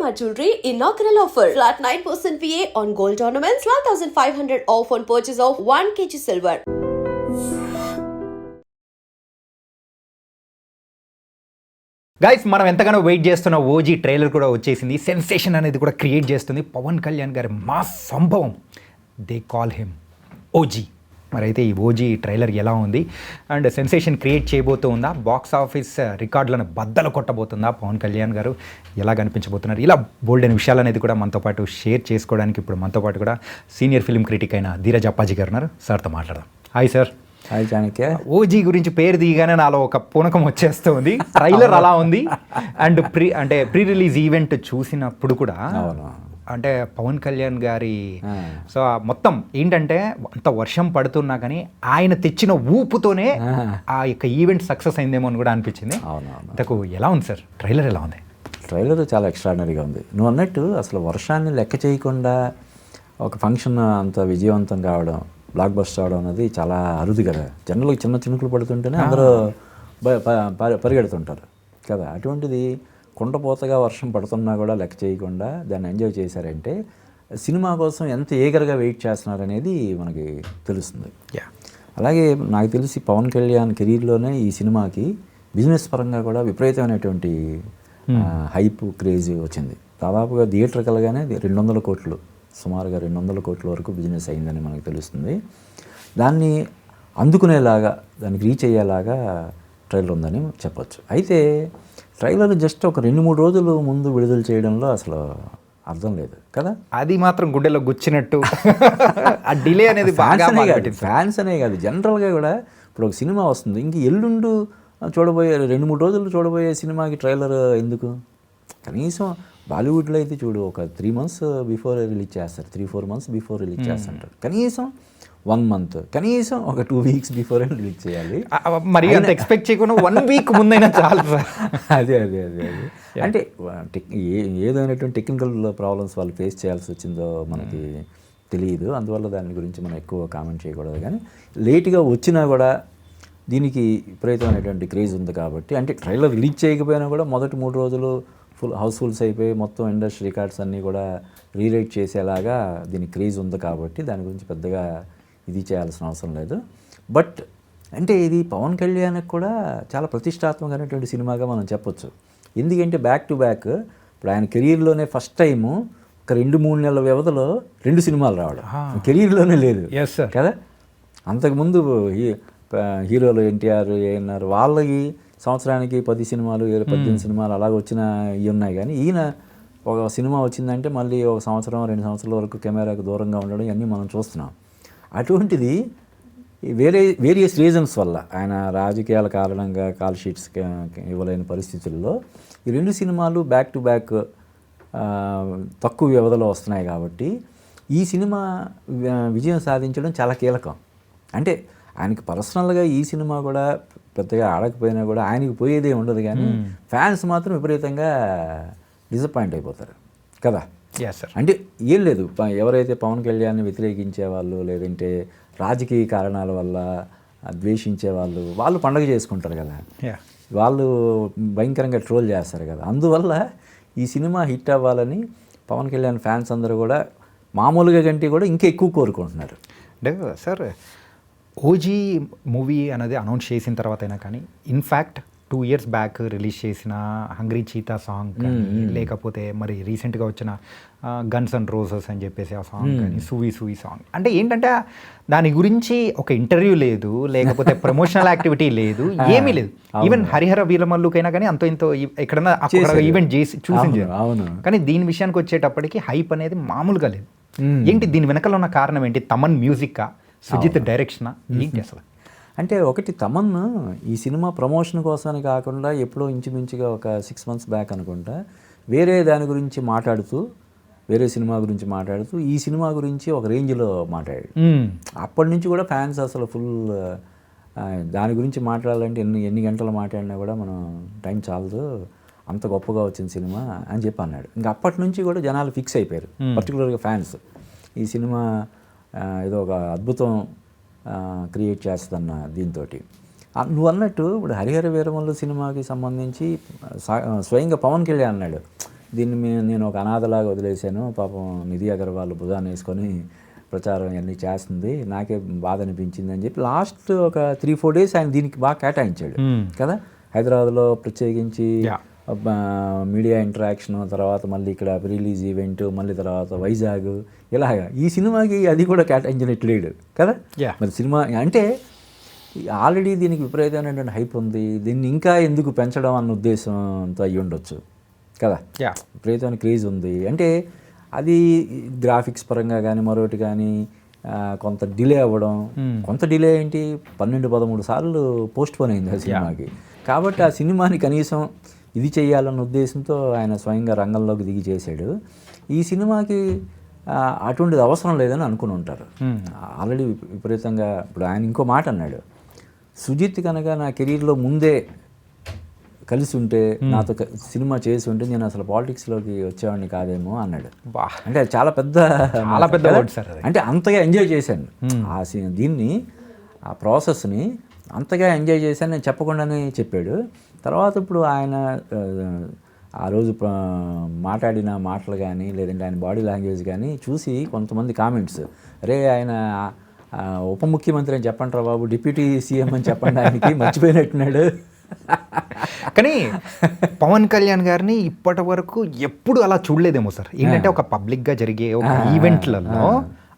Shalimar Jewelry inaugural offer. Flat 9% VA on gold ornaments, 12,500 off on purchase of 1 kg silver. Guys, మనం ఎంతగానో wait చేస్తున్న OG trailer కూడా వచ్చేసింది. Sensation అనేది కూడా క్రియేట్ చేస్తుంది పవన్ కళ్యాణ్ గారి మాస్ సంభవం. They call him OG. మరి అయితే ఈ ఓజీ ట్రైలర్ ఎలా ఉంది అండ్ సెన్సేషన్ క్రియేట్ చేయబోతూ ఉందా? బాక్స్ ఆఫీస్ రికార్డులను బద్దలు కొట్టబోతుందా? పవన్ కళ్యాణ్ గారు ఎలా కనిపించబోతున్నారు? ఇలా బోల్డ్ అయిన విషయాలు అనేది కూడా మనతో పాటు షేర్ చేసుకోవడానికి ఇప్పుడు మనతో పాటు కూడా సీనియర్ ఫిల్మ్ క్రిటిక్ అయిన ధీరజ్ అప్పాజీ గారు ఉన్నారు. సార్తో మాట్లాడదాం. Hi sir. Hi Chanakya. OG గురించి పేరు దిగానే నాలో ఒక పూనకం వచ్చేస్తుంది. ట్రైలర్ అలా ఉంది అండ్ ప్రీ రిలీజ్ ఈవెంట్ చూసినప్పుడు కూడా అంటే పవన్ కళ్యాణ్ గారి సో మొత్తం ఏంటంటే అంత వర్షం పడుతున్నా కానీ ఆయన తెచ్చిన ఊపుతోనే ఆ యొక్క ఈవెంట్ సక్సెస్ అయిందేమో అని కూడా అనిపించింది. ఇంతకు ఎలా ఉంది సార్ ట్రైలర్? ఎలా ఉంది? ట్రైలర్ చాలా ఎక్స్ట్రాడినరీగా ఉంది. నువ్వు అన్నట్టు అసలు వర్షాన్ని లెక్క చేయకుండా ఒక ఫంక్షన్ అంత విజయవంతం కావడం, బ్లాక్ బస్టర్ అవడం అనేది చాలా అరుదు కదా. జనరల్గా చిన్న చినుకులు పడుతుంటేనే అందరూ పరిగెడుతుంటారు కదా. అటువంటిది కుండపోతగా వర్షం పడుతున్నా కూడా లెక్క చేయకుండా దాన్ని ఎంజాయ్ చేశారంటే సినిమా కోసం ఎంత ఏగర్గా వెయిట్ చేస్తున్నారనేది మనకి తెలుస్తుంది. అలాగే నాకు తెలిసి పవన్ కళ్యాణ్ కెరీర్లోనే ఈ సినిమాకి బిజినెస్ పరంగా కూడా విపరీతమైనటువంటి హైప్, క్రేజ్ వచ్చింది. దాదాపుగా థియేటర్ కలగానే 200 కోట్లు, సుమారుగా 200 కోట్ల వరకు బిజినెస్ అయిందని మనకు తెలుస్తుంది. దాన్ని అందుకునేలాగా, దానికి రీచ్ అయ్యేలాగా ట్రైలర్ ఉందని చెప్పొచ్చు. అయితే ట్రైలర్ జస్ట్ ఒక 2-3 రోజులు ముందు విడుదల చేయడంలో అసలు అర్థం లేదు కదా. అది మాత్రం గుండెలో గుచ్చినట్టు ఆ డిలే అనేది ఫ్యాన్స్ అనే కాదు, జనరల్గా కూడా ఇప్పుడు ఒక సినిమా వస్తుంది, ఇంక ఎల్లుండు చూడబోయే 2-3 రోజులు చూడబోయే సినిమాకి ట్రైలర్ ఎందుకు? కనీసం బాలీవుడ్లో అయితే చూడు, ఒక 3 months బిఫోర్ రిలీజ్ చేస్తారు, 3-4 months బిఫోర్ రిలీజ్ చేస్తుంటారు. కనీసం 1 month, కనీసం ఒక 2 weeks బిఫోర్ రిలీజ్ చేయాలి. మరి అంత ఎక్స్పెక్ట్ చేయకుండా 1 week ముందైనా చాలు. అదే అంటే ఏదైనటువంటి టెక్నికల్ ప్రాబ్లమ్స్ వాళ్ళు ఫేస్ చేయాల్సి వచ్చిందో మనకి తెలియదు. అందువల్ల దాని గురించి మనం ఎక్కువ కామెంట్ చేయకూడదు. కానీ లేట్గా వచ్చినా కూడా దీనికి విపరీతమైనటువంటి క్రేజ్ ఉంది కాబట్టి, అంటే ట్రైలర్ రిలీజ్ చేయకపోయినా కూడా మొదటి 3 రోజులు హౌస్ఫుల్స్ అయిపోయి మొత్తం ఇండస్ట్రీ రికార్డ్స్ అన్నీ కూడా రీరైట్ చేసేలాగా దీనికి క్రేజ్ ఉంది కాబట్టి దాని గురించి పెద్దగా ఇది చేయాల్సిన అవసరం లేదు. బట్ అంటే ఇది పవన్ కళ్యాణ్కి కూడా చాలా ప్రతిష్టాత్మకమైనటువంటి సినిమాగా మనం చెప్పొచ్చు. ఎందుకంటే బ్యాక్ టు బ్యాక్ ఇప్పుడు ఆయన కెరీర్లోనే ఫస్ట్ టైము ఒక 2-3 నెలల వ్యవధిలో 2 సినిమాలు రావడం కెరీర్లోనే లేదు కదా. అంతకుముందు హీరోలు ఎన్టీఆర్, ఏఎన్ఆర్ వాళ్ళకి సంవత్సరానికి 10 సినిమాలు, 18 సినిమాలు అలాగ వచ్చిన ఇవి ఉన్నాయి. కానీ ఈయన ఒక సినిమా వచ్చిందంటే మళ్ళీ ఒక సంవత్సరం, 2 సంవత్సరాల వరకు కెమెరాకు దూరంగా ఉండడం ఇవన్నీ మనం చూస్తున్నాం. అటువంటిది వేరియస్ రీజన్స్ వల్ల ఆయన రాజకీయాల కారణంగా కాల్ షీట్స్ ఇవ్వలేని పరిస్థితుల్లో ఈ 2 సినిమాలు బ్యాక్ టు బ్యాక్ తక్కువ వ్యవధిలో వస్తున్నాయి కాబట్టి ఈ సినిమా విజయం సాధించడం చాలా కీలకం. అంటే ఆయనకి పర్సనల్గా ఈ సినిమా కూడా పెద్దగా ఆడకపోయినా కూడా ఆయనకి పోయేదే ఉండదు, కానీ ఫ్యాన్స్ మాత్రం విపరీతంగా డిసప్పాయింట్ అయిపోతారు కదా. అంటే ఏం లేదు, ఎవరైతే పవన్ కళ్యాణ్ని వ్యతిరేకించే వాళ్ళు, లేదంటే రాజకీయ కారణాల వల్ల ద్వేషించే వాళ్ళు పండగ చేసుకుంటారు కదా, వాళ్ళు భయంకరంగా ట్రోల్ చేస్తారు కదా. అందువల్ల ఈ సినిమా హిట్ అవ్వాలని పవన్ కళ్యాణ్ ఫ్యాన్స్ అందరూ కూడా మామూలుగా కంటే కూడా ఇంకా ఎక్కువ కోరుకుంటున్నారు. అంటే సార్ ఓజీ మూవీ అనేది అనౌన్స్ చేసిన తర్వాత అయినా కానీ ఇన్ఫ్యాక్ట్ 2 years బ్యాక్ రిలీజ్ చేసిన హంగ్రీ చీతా సాంగ్ కానీ, లేకపోతే మరి రీసెంట్గా వచ్చిన గన్స్ అండ్ రోజెస్ అని చెప్పేసి ఆ సాంగ్ కానీ, సూవి సాంగ్, అంటే ఏంటంటే దాని గురించి ఒక ఇంటర్వ్యూ లేదు, లేకపోతే ప్రమోషనల్ యాక్టివిటీ లేదు, ఏమీ లేదు. ఈవెన్ హరిహర వీరమల్లుకైనా కానీ అంతో ఇంతో ఎక్కడన్నా ఈవెంట్ చేసి చూసింది. కానీ దీని విషయానికి వచ్చేటప్పటికి హైప్ అనేది మామూలుగా లేదు. ఏంటి దీని వెనకాల ఉన్న కారణం ఏంటి? తమన్ మ్యూజిక్కా, సుజిత్ డైరెక్షన్ ఏంటి అసలు? అంటే ఒకటి, తమన్ ఈ సినిమా ప్రమోషన్ కోసమని కాకుండా ఎప్పుడో ఇంచుమించుగా ఒక 6 months బ్యాక్ అనుకుంటా వేరే దాని గురించి మాట్లాడుతూ, వేరే సినిమా గురించి మాట్లాడుతూ ఈ సినిమా గురించి ఒక రేంజ్లో మాట్లాడాడు. అప్పటి నుంచి కూడా ఫ్యాన్స్ అసలు ఫుల్ దాని గురించి మాట్లాడాలంటే ఎన్ని గంటలు మాట్లాడినా కూడా మనం టైం చాలదు, అంత గొప్పగా వచ్చింది సినిమా అని చెప్పి అన్నాడు. ఇంకా అప్పటి నుంచి కూడా జనాలు ఫిక్స్ అయిపోయారు, పర్టికులర్గా ఫ్యాన్స్. ఈ సినిమా ఏదో ఒక అద్భుతం క్రియేట్ చేస్తుందన్న దీంతో. నువ్వు అన్నట్టు ఇప్పుడు హరిహర వీరమల్లు సినిమాకి సంబంధించి స్వయంగా పవన్ కళ్యాణ్ అన్నాడు, నేను ఒక అనాథలాగా వదిలేశాను, పాపం నిధి అగర్వాల్ భుజాన్ని వేసుకొని ప్రచారం ఇవన్నీ చేస్తుంది, నాకే బాధ అనిపించింది అని చెప్పి లాస్ట్ ఒక 3-4 డేస్ ఆయన దీనికి బాగా కేటాయించాడు కదా. హైదరాబాద్లో ప్రత్యేకించి మీడియా ఇంటరాక్షన్, తర్వాత మళ్ళీ ఇక్కడ రిలీజ్ ఈవెంట్, మళ్ళీ తర్వాత వైజాగ్, ఇలాగా ఈ సినిమాకి అది కూడా కేటాయించినట్లేడు కదా. మరి సినిమా అంటే ఆల్రెడీ దీనికి విపరీతమైనటువంటి హైప్ ఉంది, దీన్ని ఇంకా ఎందుకు పెంచడం అన్న ఉద్దేశంతో అయ్యి ఉండొచ్చు కదా. విపరీతమైన క్రేజ్ ఉంది అంటే అది గ్రాఫిక్స్ పరంగా కానీ మరొకటి కానీ కొంత డిలే అవ్వడం, కొంత డిలే ఏంటి 12-13 సార్లు పోస్ట్ పోన్ అయింది ఆ సినిమాకి. కాబట్టి ఆ సినిమాని కనీసం ఇది చేయాలన్న ఉద్దేశంతో ఆయన స్వయంగా రంగంలోకి దిగి చేశాడు. ఈ సినిమాకి అటువంటిది అవసరం లేదని అనుకుని ఉంటారు ఆల్రెడీ విపరీతంగా. ఇప్పుడు ఆయన ఇంకో మాట అన్నాడు, సుజిత్ కనుక నా కెరీర్లో ముందే కలిసి ఉంటే, నాతో సినిమా చేసి ఉంటే నేను అసలు పాలిటిక్స్లోకి వచ్చేవాడిని కాదేమో అన్నాడు. అంటే చాలా పెద్ద అంటే అంతగా ఎంజాయ్ చేశాను ఆ దీన్ని, ఆ ప్రాసెస్ని అంతగా ఎంజాయ్ చేశాను నేను చెప్పకుండానే చెప్పాడు. తర్వాత ఇప్పుడు ఆయన ఆ రోజు మాట్లాడిన మాటలు కానీ లేదంటే ఆయన బాడీ లాంగ్వేజ్ కానీ చూసి కొంతమంది కామెంట్స్, అరే ఆయన ఉప ముఖ్యమంత్రి అని చెప్పండి రా బాబు, డిప్యూటీ సీఎం అని చెప్పండి ఆయనకి, మర్చిపోయినట్టున్నాడు. కానీ పవన్ కళ్యాణ్ గారిని ఇప్పటి వరకు ఎప్పుడు అలా చూడలేదేమో సార్. ఏంటంటే ఒక పబ్లిక్గా జరిగే ఒక ఈవెంట్లలో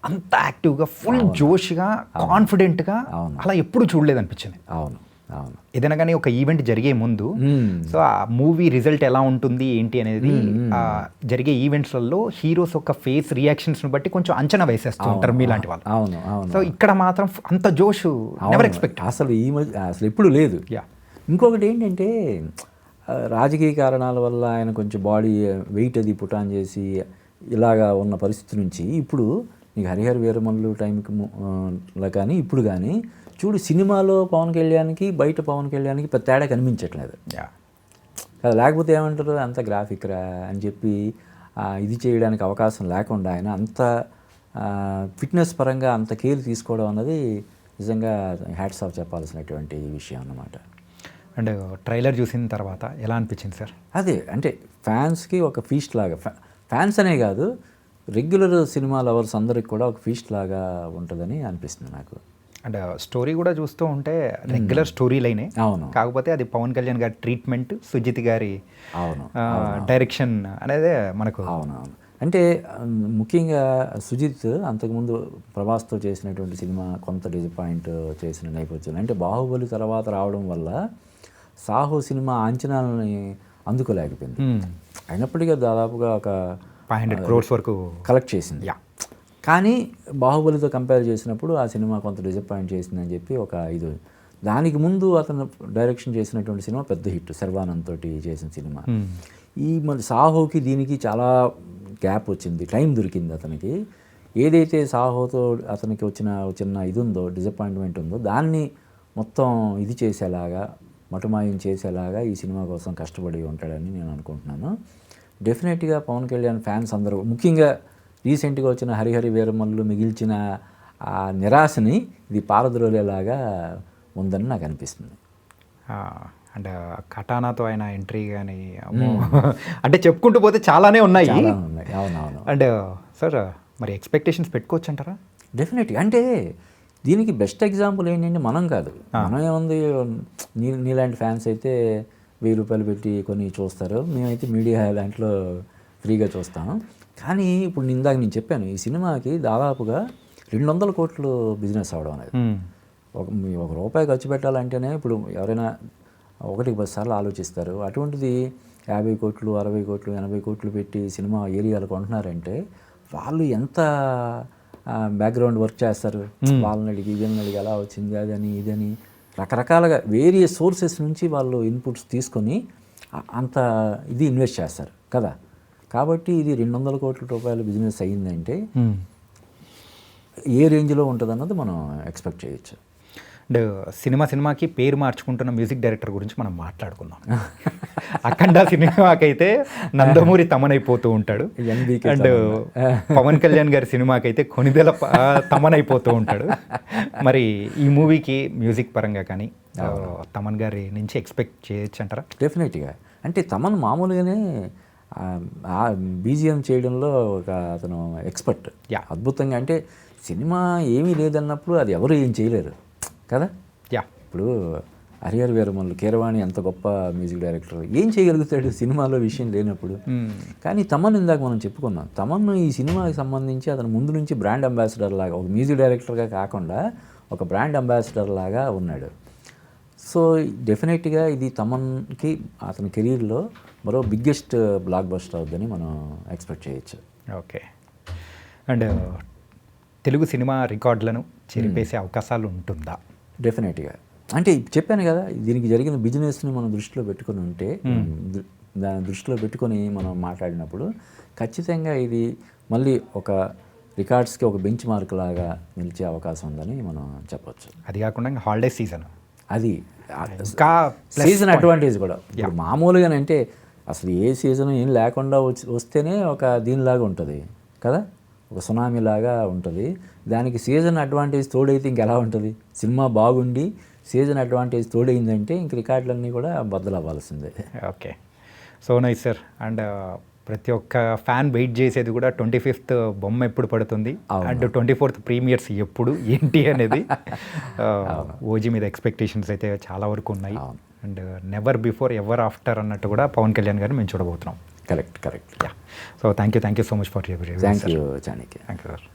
అంత యాక్టివ్గా ఫుల్ జోష్గా కాన్ఫిడెంట్గా అలా ఎప్పుడు చూడలేదు అనిపించింది. అవును అవును. ఏదైనా కానీ ఒక ఈవెంట్ జరిగే ముందు సో ఆ మూవీ రిజల్ట్ ఎలా ఉంటుంది ఏంటి అనేది జరిగే ఈవెంట్స్లలో హీరోస్ ఒక ఫేస్ రియాక్షన్స్ని బట్టి కొంచెం అంచనా వేసేస్తూ ఉంటారు మీలాంటి వాళ్ళు. అవును అవును. సో ఇక్కడ మాత్రం అంత జోష్ నెవర్ ఎక్స్పెక్ట్, అసలు ఈ మధ్య అసలు ఎప్పుడు లేదు. ఇంకొకటి ఏంటంటే రాజకీయ కారణాల వల్ల ఆయన కొంచెం బాడీ వెయిట్ అది పుటాన్ చేసి ఇలాగా ఉన్న పరిస్థితి నుంచి ఇప్పుడు నీకు హరిహర వీరమల్లు టైంకి కానీ ఇప్పుడు కానీ చూడు, సినిమాలో పవన్ కళ్యాణ్కి బయట పవన్ కళ్యాణ్కి పెద్ద తేడా కనిపించట్లేదు కదా. లేకపోతే ఏమంటారు, అంత గ్రాఫిక్ రా అని చెప్పి ఇది చేయడానికి అవకాశం లేకుండా ఆయన అంత ఫిట్నెస్ పరంగా అంత కేర్ తీసుకోవడం అన్నది నిజంగా హ్యాట్స్ ఆఫ్ చెప్పాల్సినటువంటి విషయం అన్నమాట. అండ్ ట్రైలర్ చూసిన తర్వాత ఎలా అనిపించింది సార్? అదే అంటే ఫ్యాన్స్కి ఒక ఫీస్ట్ లాగా, ఫ్యాన్స్ అనే కాదు రెగ్యులర్ సినిమా లవర్స్ అందరికి కూడా ఒక ఫీస్ట్ లాగా ఉంటుందని అనిపిస్తుంది నాకు. అండ్ స్టోరీ కూడా చూస్తూ ఉంటే రెగ్యులర్ స్టోరీ లైనే, అవును, కాకపోతే అది పవన్ కళ్యాణ్ గారి ట్రీట్మెంట్, సుజిత్ గారి అవును డైరెక్షన్ అనేది మనకు. అవునవును. అంటే ముఖ్యంగా సుజిత్ అంతకుముందు ప్రభాస్తో చేసినటువంటి సినిమా కొంత డిసప్పాయింట్ చేసిన నేపథ్యం, అంటే బాహుబలి తర్వాత రావడం వల్ల సాహో సినిమా అంచనాలని అందుకోలేకపోయింది. అయినప్పటికీ దాదాపుగా ఒక 500 crores వరకు కలెక్ట్ చేసింది. కానీ బాహుబలితో కంపేర్ చేసినప్పుడు ఆ సినిమా కొంత డిసప్పాయింట్ చేసిందని చెప్పి ఒక ఇది. దానికి ముందు అతను డైరెక్షన్ చేసినటువంటి సినిమా పెద్ద హిట్, శర్వానంద్ తోటి చేసిన సినిమా. ఈ మళ్ళీ సాహోకి దీనికి చాలా గ్యాప్ వచ్చింది, టైం దొరికింది అతనికి. ఏదైతే సాహోతో అతనికి వచ్చిన చిన్న ఇది ఉందో, డిసప్పాయింట్మెంట్ ఉందో, దాన్ని మొత్తం ఇది చేసేలాగా, మటుమాయం చేసేలాగా ఈ సినిమా కోసం కష్టపడి ఉంటాడని నేను అనుకుంటున్నాను. డెఫినెట్గా పవన్ కళ్యాణ్ ఫ్యాన్స్ అందరూ, ముఖ్యంగా రీసెంట్గా వచ్చిన హరిహర వీరమల్లు మిగిల్చిన ఆ నిరాశని ఇది పారద్రోలేలాగా ఉందని నాకు అనిపిస్తుంది. అంటే కటానాతో ఆయన ఎంట్రీ కానీ అంటే చెప్పుకుంటూ పోతే చాలానే ఉన్నాయి. అవునవును. అండ్ సార్ మరి ఎక్స్పెక్టేషన్స్ పెట్టుకోవచ్చు అంటారా? డెఫినెట్గా. అంటే దీనికి బెస్ట్ ఎగ్జాంపుల్ ఏంటంటే మనం కాదు, మనం ఏముంది, నీలాంటి ఫ్యాన్స్ అయితే 1000 రూపాయలు పెట్టి కొన్ని చూస్తారు, మేమైతే మీడియా దాంట్లో ఫ్రీగా చూస్తాం. కానీ ఇప్పుడు ఇందాక నేను చెప్పాను, ఈ సినిమాకి దాదాపుగా 200 కోట్లు బిజినెస్ అవ్వడం అనేది. ఒక రూపాయి ఖర్చు పెట్టాలంటేనే ఇప్పుడు ఎవరైనా 1-10 సార్లు ఆలోచిస్తారు. అటువంటిది 50 కోట్లు 60 కోట్లు 80 కోట్లు పెట్టి సినిమా ఏరియాలు కొంటున్నారంటే వాళ్ళు ఎంత బ్యాక్గ్రౌండ్ వర్క్ చేస్తారు. వాళ్ళని అడిగి వీళ్ళని అడిగి ఎలా వచ్చింది అదని ఇదని రకరకాలుగా వేరియస్ సోర్సెస్ నుంచి వాళ్ళు ఇన్పుట్స్ తీసుకొని అంత ఇది ఇన్వెస్ట్ చేస్తారు కదా. కాబట్టి ఇది 200 కోట్ల రూపాయల బిజినెస్ అయ్యిందంటే ఏ రేంజ్లో ఉంటుంది అన్నది మనం ఎక్స్పెక్ట్ చేయొచ్చు. అండ్ సినిమాకి పేరు మార్చుకుంటున్న మ్యూజిక్ డైరెక్టర్ గురించి మనం మాట్లాడుకుందాం. అఖండ సినిమాకైతే నందమూరి తమన్ అయిపోతూ ఉంటాడు, అండ్ పవన్ కళ్యాణ్ గారి సినిమాకైతే కొనిదెల తమన్ అయిపోతూ ఉంటాడు. మరి ఈ మూవీకి మ్యూజిక్ పరంగా కానీ తమన్ గారి నుంచి ఎక్స్పెక్ట్ చేయొచ్చు అంటారా? డెఫినెట్గా. అంటే తమన్ మామూలుగానే ఆ బీజిఎం చేయడంలో ఒక అతను ఎక్స్పర్ట్. Yeah. అద్భుతంగా, అంటే సినిమా ఏమీ లేదన్నప్పుడు అది ఎవరు ఏం చేయలేరు కదా. యా ఇప్పుడు హరిహర వీరమల్లు కీరవాణి ఎంత గొప్ప మ్యూజిక్ డైరెక్టర్, ఏం చేయగలుగుతాడు సినిమాలో విషయం లేనప్పుడు. కానీ తమన్ ఇందాక మనం చెప్పుకున్నాం, తమన్ ఈ సినిమాకి సంబంధించి అతను ముందు నుంచి బ్రాండ్ అంబాసిడర్ లాగా, ఒక మ్యూజిక్ డైరెక్టర్గా కాకుండా ఒక బ్రాండ్ అంబాసిడర్ లాగా ఉన్నాడు. సో డెఫినెట్గా ఇది తమన్కి అతని కెరీర్లో మరో బిగ్గెస్ట్ బ్లాక్ బస్టర్ అవుద్దని మనం ఎక్స్పెక్ట్ చేయొచ్చు. ఓకే. అండ్ తెలుగు సినిమా రికార్డులను చెరిపేసే అవకాశాలు ఉంటుందా? డెఫినెట్గా. అంటే చెప్పాను కదా, దీనికి జరిగిన బిజినెస్ని మనం దృష్టిలో పెట్టుకొని ఉంటే, దాన్ని దృష్టిలో పెట్టుకొని మనం మాట్లాడినప్పుడు ఖచ్చితంగా ఇది మళ్ళీ ఒక రికార్డ్స్కి ఒక బెంచ్ మార్క్ లాగా నిలిచే అవకాశం ఉందని మనం చెప్పొచ్చు. అది కాకుండా ఇంకా హాలిడే సీజన్, అది ఇంకా సీజన్ అడ్వాంటేజ్ కూడా. ఇప్పుడు మామూలుగానంటే అసలు ఏ సీజన్ ఏం లేకుండా వస్తేనే ఒక దీనిలాగా ఉంటుంది కదా, ఒక సునామీ లాగా ఉంటుంది. దానికి సీజన్ అడ్వాంటేజ్ తోడైతే ఇంకెలా ఉంటుంది? సినిమా బాగుండి సీజన్ అడ్వాంటేజ్ తోడైందంటే ఇంక రికార్డులన్నీ కూడా బద్దలవ్వాల్సిందే. Okay, so nice sir. And ప్రతి ఒక్క ఫ్యాన్ వెయిట్ చేసేది కూడా 25th బొమ్మ ఎప్పుడు పడుతుంది అండ్ 24th ప్రీమియర్స్ ఎప్పుడు ఏంటి అనేది. ఓజీ మీద ఎక్స్పెక్టేషన్స్ అయితే చాలా వరకు ఉన్నాయి. And never before ever after అన్నట్టు కూడా పవన్ కళ్యాణ్ గారిని మేము చూడబోతున్నాం. Correct. Yeah, so thank you so much for your review. Thank you Chanakya. Thank you sir.